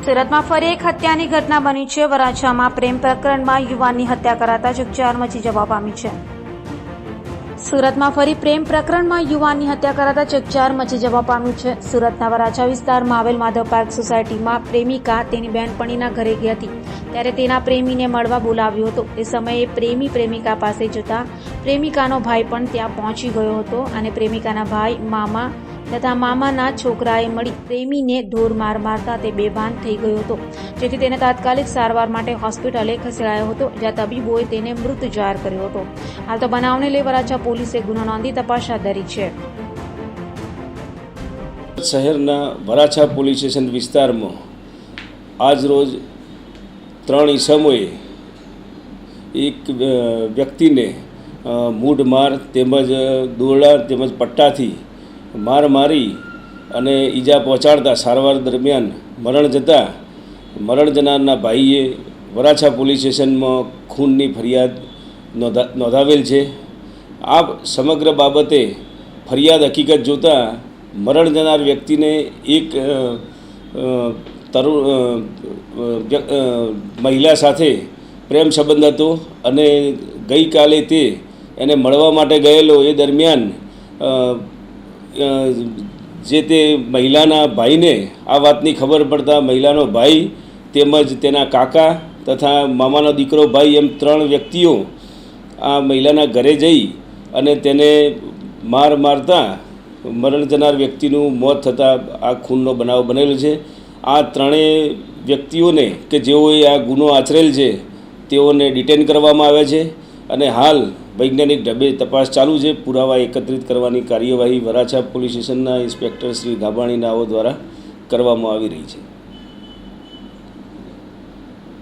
સુરતમાં ફરી એક હત્યાની ઘટના બની છે। વરાછામાં પ્રેમ પ્રકરણમાં યુવાનની હત્યા કરાતા ચકચાર મચી જવા પામી છે। સુરતમાં ફરી પ્રેમ પ્રકરણમાં યુવાનની હત્યા કરાતા ચકચાર મચી જવા પામ્યું છે। સુરતના વરાછા વિસ્તારમાં આવેલ માધવ પાર્ક સોસાયટીમાં પ્રેમિકા તેની બહેનપણીના ઘરે ગઈ હતી, ત્યારે તેના પ્રેમીને મળવા બોલાવ્યો હતો। તે સમયે પ્રેમી પ્રેમિકા પાસે જતા પ્રેમિકાનો ભાઈ પણ ત્યાં પહોંચી ગયો હતો અને પ્રેમિકાના ભાઈ, મામા તથા મામાના છોકરાએ મળી પ્રેમીને ઢોર માર મારતા તે બેભાન થઈ ગયો હતો, જેથી તેને તાત્કાલિક સારવાર માટે હોસ્પિટલે ખસેડાયો હતો, જ્યાં તબીબોએ તેને મૃત જાહેર કર્યો હતો। હાલ તો બનાવને લઈ વરાછા પોલીસે ગુનો નોંધી તપાસ હાથ ધરી છે। શહેરના વરાછા પોલીસ સ્ટેશન વિસ્તારમાં આજ રોજ 3 ઈસમોએ એક વ્યક્તિને મૂઢ માર તેમજ દોરડા તેમજ પટ્ટાથી માર મારી અને ઈજા પહોંચાડતા સારવાર દરમિયાન મરણ જતાં મરણ જનારના ભાઈએ વરાછા પોલીસ સ્ટેશનમાં ખૂનની ફરિયાદ નોંધાવેલ છે। આ સમગ્ર બાબતે ફરિયાદ હકીકત જોતાં મરણ જનાર વ્યક્તિને એક મહિલા સાથે પ્રેમ સંબંધ હતો અને ગઈકાલે તે એને મળવા માટે ગયેલો એ દરમિયાન જે તે મહિલાના ભાઈને આ વાતની ખબર પડતા મહિલાનો ભાઈ તેમજ તેના કાકા તથા મામાનો દીકરો ભાઈ એમ 3 વ્યક્તિઓ આ મહિલાના ઘરે જઈ અને તેને મારતા મરણ જનાર વ્યક્તિનું મોત થતાં આ ખૂનનો બનાવ બનેલો છે। આ 3 વ્યક્તિઓને કે જેઓએ આ ગુનો આચરેલ છે તેઓને ડિટેન કરવામાં આવ્યા છે અને હાલ વૈજ્ઞાનિક ઢબે તપાસ ચાલુ છે। પુરાવા એકત્રિત કરવાની કાર્યવાહી વરાછા પોલીસ સ્ટેશનના ઇન્સ્પેક્ટર શ્રી ગાબાણી નાઓ દ્વારા કરવામાં આવી રહી છે।